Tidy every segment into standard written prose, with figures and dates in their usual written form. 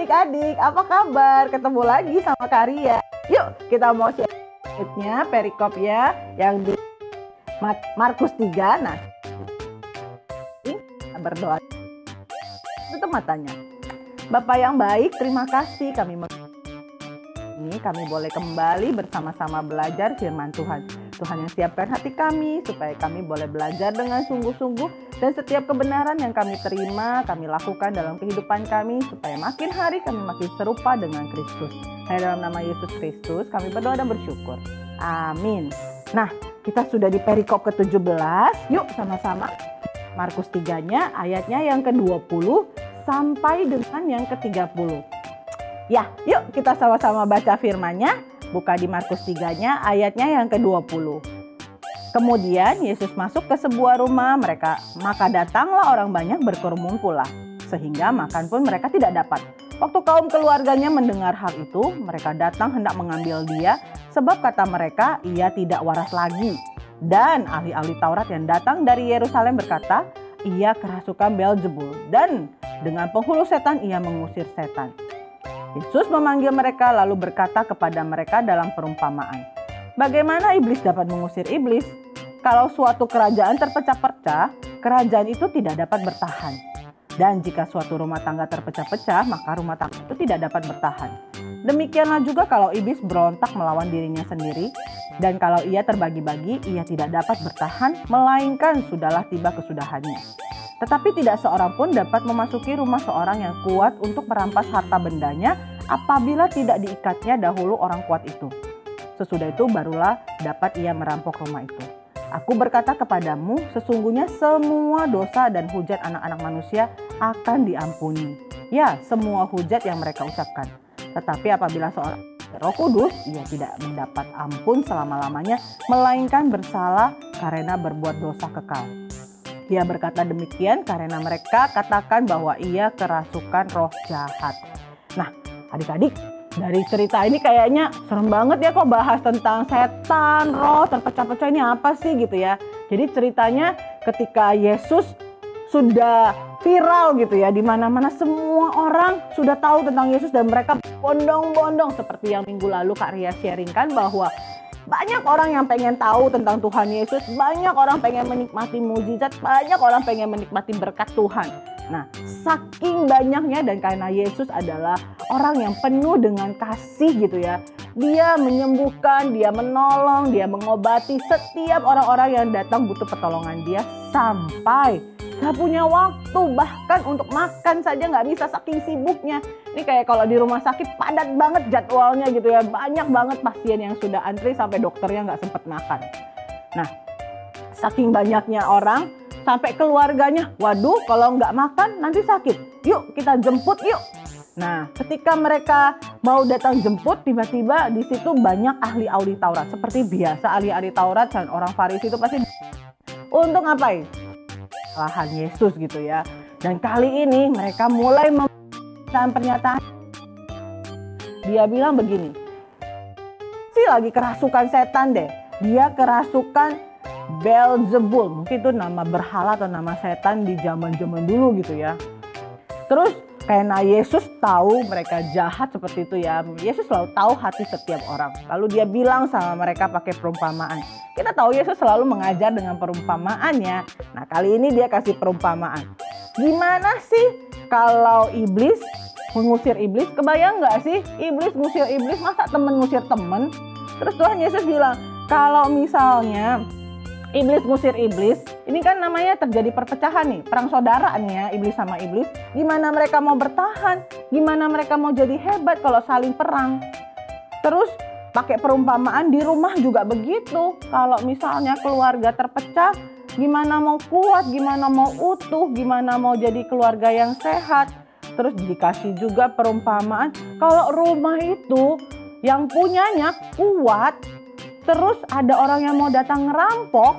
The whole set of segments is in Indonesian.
adik-adik, apa kabar? Ketemu lagi sama Karya. Yuk kita mau share perikop ya yang di Markus 3. Nah, kita berdoa. Tutup matanya. Bapak yang baik, terima kasih kami boleh kembali bersama-sama belajar firman Tuhan. Tuhan yang siapkan hati kami supaya kami boleh belajar dengan sungguh-sungguh, dan setiap kebenaran yang kami terima kami lakukan dalam kehidupan kami supaya makin hari kami makin serupa dengan Kristus. Hanya dalam nama Yesus Kristus kami berdoa dan bersyukur. Amin. Nah, kita sudah di perikop ke-17. Yuk sama-sama. Markus 3-nya ayatnya yang ke-20 sampai dengan yang ke-30. Ya, yuk kita sama-sama baca firman-Nya. Buka di Markus 3-nya ayatnya yang ke-20. Kemudian Yesus masuk ke sebuah rumah mereka, maka datanglah orang banyak berkerumun pula, sehingga makan pun mereka tidak dapat. Waktu kaum keluarganya mendengar hal itu, mereka datang hendak mengambil dia, sebab kata mereka, ia tidak waras lagi. Dan ahli-ahli Taurat yang datang dari Yerusalem berkata, ia kerasukan Beelzebul, dan dengan penghulu setan ia mengusir setan. Yesus memanggil mereka lalu berkata kepada mereka dalam perumpamaan, bagaimana iblis dapat mengusir iblis? Kalau suatu kerajaan terpecah-pecah, kerajaan itu tidak dapat bertahan. Dan jika suatu rumah tangga terpecah-pecah, maka rumah tangga itu tidak dapat bertahan. Demikianlah juga kalau iblis berontak melawan dirinya sendiri, dan kalau ia terbagi-bagi, ia tidak dapat bertahan, melainkan sudahlah tiba kesudahannya. Tetapi tidak seorang pun dapat memasuki rumah seorang yang kuat untuk merampas harta bendanya apabila tidak diikatnya dahulu orang kuat itu. Sesudah itu barulah dapat ia merampok rumah itu. Aku berkata kepadamu, sesungguhnya semua dosa dan hujat anak-anak manusia akan diampuni. Ya, semua hujat yang mereka ucapkan. Tetapi apabila seorang Roh Kudus, ia tidak mendapat ampun selama-lamanya, melainkan bersalah karena berbuat dosa kekal. Ia berkata demikian karena mereka katakan bahwa ia kerasukan roh jahat. Nah, adik-adik, dari cerita ini kayaknya serem banget ya kok bahas tentang setan, roh, terpecah-pecah ini apa sih gitu ya. Jadi ceritanya ketika Yesus sudah viral gitu ya, di mana-mana semua orang sudah tahu tentang Yesus dan mereka bondong-bondong seperti yang minggu lalu Kak Ria sharingkan bahwa banyak orang yang pengen tahu tentang Tuhan Yesus, banyak orang pengen menikmati mujizat, banyak orang pengen menikmati berkat Tuhan. Nah, saking banyaknya dan karena Yesus adalah orang yang penuh dengan kasih gitu ya. Dia menyembuhkan, dia menolong, dia mengobati setiap orang-orang yang datang butuh pertolongan dia sampai gak punya waktu, bahkan untuk makan saja gak bisa saking sibuknya. Ini kayak kalau di rumah sakit padat banget jadwalnya gitu ya. Banyak banget pasien yang sudah antri sampai dokternya gak sempat makan. Nah, saking banyaknya orang sampai keluarganya, waduh kalau gak makan nanti sakit. Yuk kita jemput yuk. Nah, ketika mereka mau datang jemput, tiba-tiba di situ banyak ahli-ahli Taurat. Seperti biasa ahli-ahli Taurat dan orang Farisi itu pasti untuk ngapain? Lahan Yesus gitu ya. Dan kali ini mereka mulai memberikan pernyataan. Dia bilang begini, si lagi kerasukan setan deh. Dia kerasukan Beelzebul. Mungkin itu nama berhala atau nama setan di zaman-zaman dulu gitu ya. Terus karena Yesus tahu mereka jahat seperti itu ya. Yesus selalu tahu hati setiap orang. Lalu dia bilang sama mereka pakai perumpamaan. Kita tahu Yesus selalu mengajar dengan perumpamaannya. Nah, kali ini dia kasih perumpamaan. Gimana sih kalau iblis mengusir iblis? Kebayang nggak sih iblis ngusir iblis? Masa temen ngusir temen? Terus Tuhan Yesus bilang, kalau misalnya iblis ngusir iblis, ini kan namanya terjadi perpecahan nih, perang saudara nih ya, iblis sama iblis. Gimana mereka mau bertahan? Gimana mereka mau jadi hebat kalau saling perang? Terus pakai perumpamaan di rumah juga begitu. Kalau misalnya keluarga terpecah, gimana mau kuat, gimana mau utuh, gimana mau jadi keluarga yang sehat. Terus dikasih juga perumpamaan, kalau rumah itu yang punyanya kuat, terus ada orang yang mau datang ngerampok,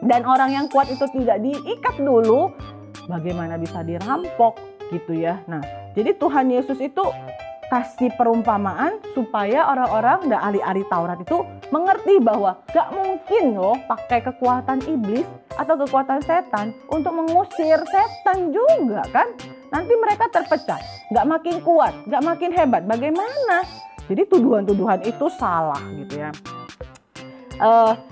dan orang yang kuat itu tidak diikat dulu, bagaimana bisa dirampok gitu ya. Nah, jadi Tuhan Yesus itu kasih perumpamaan supaya orang-orang dan ahli-ahli Taurat itu mengerti bahwa gak mungkin loh pakai kekuatan iblis atau kekuatan setan untuk mengusir setan juga kan. nanti mereka terpecah, nggak makin kuat, nggak makin hebat. Bagaimana? Jadi tuduhan-tuduhan itu salah gitu ya.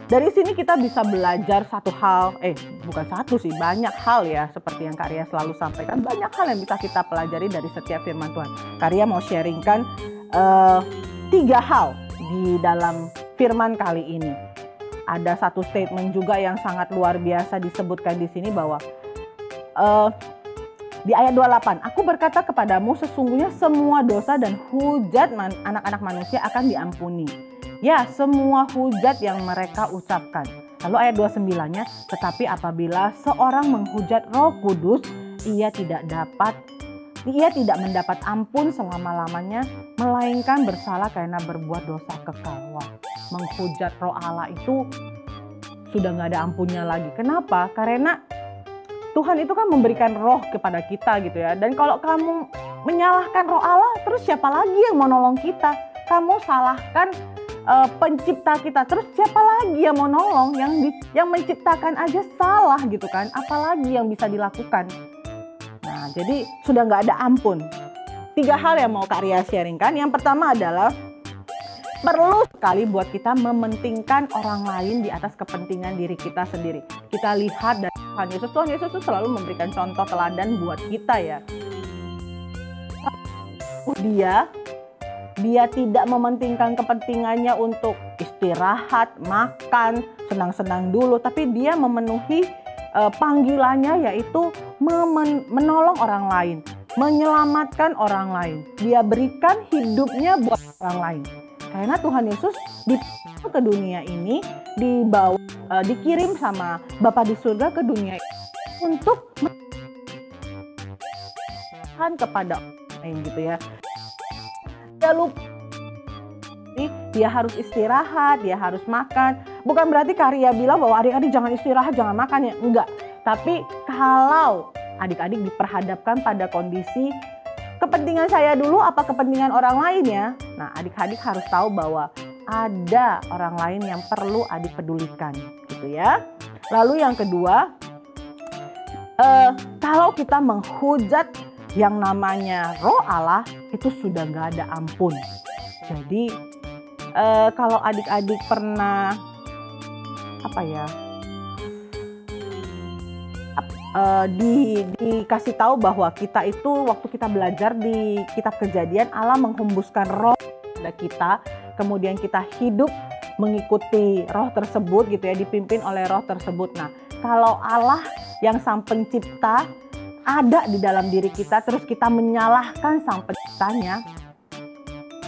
Dari sini kita bisa belajar satu hal, bukan satu sih, banyak hal ya, seperti yang Kak Ria selalu sampaikan, banyak hal yang bisa kita pelajari dari setiap firman Tuhan. Kak Ria mau sharingkan 3 hal di dalam firman kali ini. Ada satu statement juga yang sangat luar biasa disebutkan di sini bahwa di ayat 28, aku berkata kepadamu sesungguhnya semua dosa dan hujat anak-anak manusia akan diampuni. Ya, semua hujat yang mereka ucapkan. Lalu ayat 29-nya, tetapi apabila seorang menghujat Roh Kudus, ia tidak mendapat ampun selama-lamanya, melainkan bersalah karena berbuat dosa kekal. Wah, menghujat Roh Allah itu sudah nggak ada ampunnya lagi. Kenapa? Karena Tuhan itu kan memberikan roh kepada kita gitu ya. Dan kalau kamu menyalahkan Roh Allah, terus siapa lagi yang mau nolong kita? Kamu salahkan pencipta kita, terus siapa lagi yang mau nolong? Yang menciptakan aja salah gitu kan, apalagi yang bisa dilakukan. Nah, jadi sudah nggak ada ampun. 3 hal yang mau Kak Ria sharingkan. Yang pertama adalah perlu sekali buat kita mementingkan orang lain di atas kepentingan diri kita sendiri. Kita lihat dari Tuhan Yesus itu selalu memberikan contoh teladan buat kita ya. Dia tidak mementingkan kepentingannya untuk istirahat, makan, senang-senang dulu. Tapi dia memenuhi panggilannya, yaitu menolong orang lain, menyelamatkan orang lain. Dia berikan hidupnya buat orang lain. Karena Tuhan Yesus ke dunia ini dikirim sama Bapa di surga ke dunia ini untuk kepada orang lain gitu ya. Dia harus istirahat, dia harus makan. Bukan berarti Kak Ria bilang bahwa adik-adik jangan istirahat, jangan makan ya. Enggak. Tapi kalau adik-adik diperhadapkan pada kondisi kepentingan saya dulu apa kepentingan orang lain ya. Nah, adik-adik harus tahu bahwa ada orang lain yang perlu adik pedulikan gitu ya. Lalu yang kedua, kalau kita menghujat yang namanya Roh Allah, itu sudah gak ada ampun. Jadi kalau adik-adik pernah dikasih tahu bahwa kita itu waktu kita belajar di kitab Kejadian, Allah menghembuskan roh pada kita, kemudian kita hidup mengikuti roh tersebut gitu ya, dipimpin oleh roh tersebut. Nah, kalau Allah yang sang pencipta ada di dalam diri kita, terus kita menyalahkan sang penciptanya,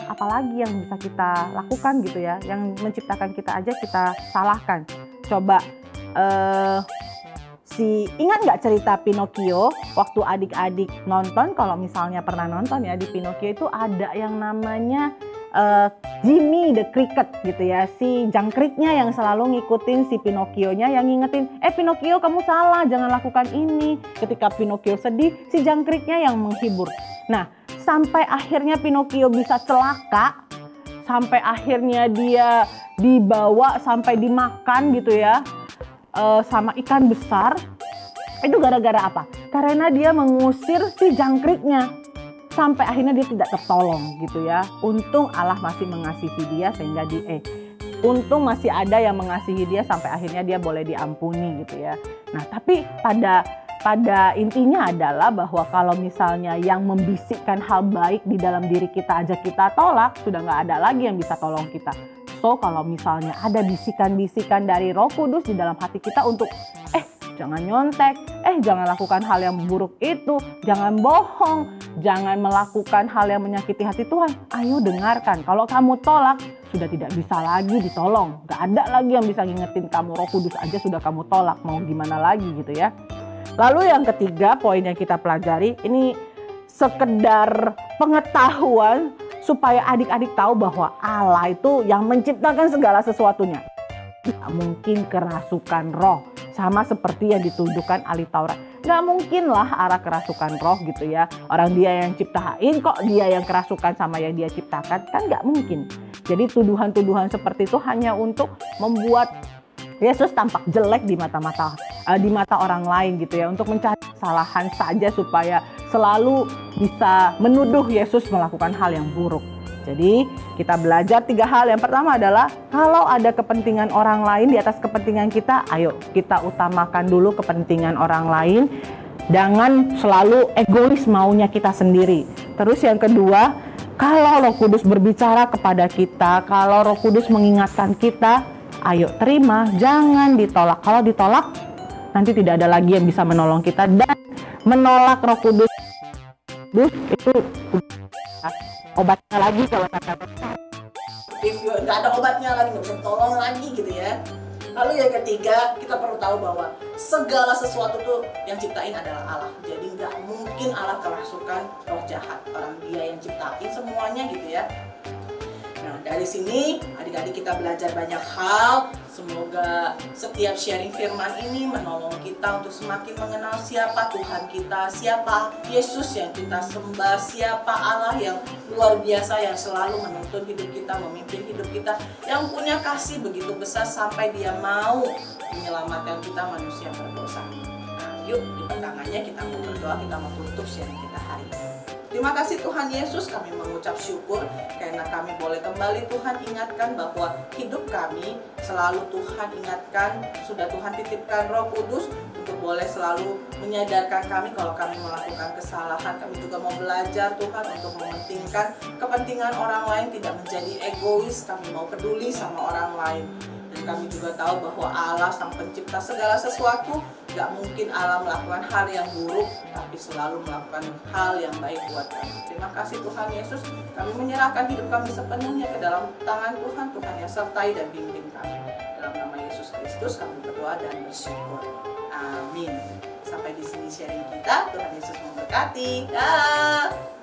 apalagi yang bisa kita lakukan gitu ya, yang menciptakan kita aja kita salahkan. Coba ingat nggak cerita Pinocchio waktu adik-adik nonton? Kalau misalnya pernah nonton ya, di Pinocchio itu ada yang namanya Jimmy the Cricket gitu ya, si jangkriknya yang selalu ngikutin si Pinocchio-nya, yang ngingetin, Pinocchio kamu salah, jangan lakukan ini. Ketika Pinocchio sedih, si jangkriknya yang menghibur. Nah, sampai akhirnya Pinocchio bisa celaka, sampai akhirnya dia dibawa sampai dimakan gitu ya, sama ikan besar. Itu gara-gara apa? Karena dia mengusir si jangkriknya. Sampai akhirnya dia tidak tertolong gitu ya. Untung Allah masih mengasihi dia sehingga untung masih ada yang mengasihi dia sampai akhirnya dia boleh diampuni gitu ya. Nah, tapi pada intinya adalah bahwa kalau misalnya yang membisikkan hal baik di dalam diri kita aja kita tolak, sudah nggak ada lagi yang bisa tolong kita. So, kalau misalnya ada bisikan-bisikan dari Roh Kudus di dalam hati kita untuk jangan nyontek, jangan lakukan hal yang buruk itu, jangan bohong, jangan melakukan hal yang menyakiti hati Tuhan. Ayo dengarkan, kalau kamu tolak, sudah tidak bisa lagi ditolong. Gak ada lagi yang bisa ngingetin kamu, Roh Kudus aja sudah kamu tolak, mau gimana lagi gitu ya. Lalu yang ketiga, poin yang kita pelajari, ini sekedar pengetahuan supaya adik-adik tahu bahwa Allah itu yang menciptakan segala sesuatunya. Gak mungkin kerasukan roh. Sama seperti yang dituduhkan ahli Taurat. Gak mungkin lah arah kerasukan roh gitu ya. Orang dia yang ciptain kok dia yang kerasukan sama yang dia ciptakan. Kan gak mungkin. Jadi tuduhan-tuduhan seperti itu hanya untuk membuat Yesus tampak jelek di mata orang lain gitu ya. Untuk mencari kesalahan saja supaya selalu bisa menuduh Yesus melakukan hal yang buruk. Jadi kita belajar 3 hal. Yang pertama adalah kalau ada kepentingan orang lain di atas kepentingan kita, ayo kita utamakan dulu kepentingan orang lain. Jangan selalu egois maunya kita sendiri. Terus yang kedua, kalau Roh Kudus berbicara kepada kita, kalau Roh Kudus mengingatkan kita, ayo terima, jangan ditolak. Kalau ditolak, nanti tidak ada lagi yang bisa menolong kita. Dan menolak Roh Kudus itu obatnya lagi kalau kata nggak ada obatnya lagi, nggak bisa tolong lagi gitu ya. Lalu yang ketiga, kita perlu tahu bahwa segala sesuatu tuh yang ciptain adalah Allah. Jadi nggak mungkin Allah kerasukan roh jahat, orang Dia yang ciptain semuanya gitu ya. Nah, dari sini adik-adik kita belajar banyak hal. Semoga setiap sharing firman ini menolong kita untuk semakin mengenal siapa Tuhan kita, siapa Yesus yang kita sembah, siapa Allah yang luar biasa yang selalu menuntun hidup kita, memimpin hidup kita, yang punya kasih begitu besar sampai Dia mau menyelamatkan kita manusia berdosa. Nah, yuk di pertengahannya kita mau berdoa, kita mau tutup sharing kita hari ini. Terima kasih Tuhan Yesus, kami mengucap syukur karena kami boleh kembali Tuhan ingatkan bahwa hidup kami selalu Tuhan ingatkan, sudah Tuhan titipkan Roh Kudus untuk boleh selalu menyadarkan kami kalau kami melakukan kesalahan. Kami juga mau belajar Tuhan untuk mementingkan kepentingan orang lain, tidak menjadi egois, kami mau peduli sama orang lain. Dan kami juga tahu bahwa Allah sang pencipta segala sesuatu, gak mungkin Allah melakukan hal yang buruk, tapi selalu melakukan hal yang baik buat kami. Terima kasih Tuhan Yesus, kami menyerahkan hidup kami sepenuhnya ke dalam tangan Tuhan. Tuhan yang sertai dan bimbing kami. Dalam nama Yesus Kristus kami berdoa dan bersyukur. Amin. Sampai di sini sharing kita. Tuhan Yesus memberkati. Dah.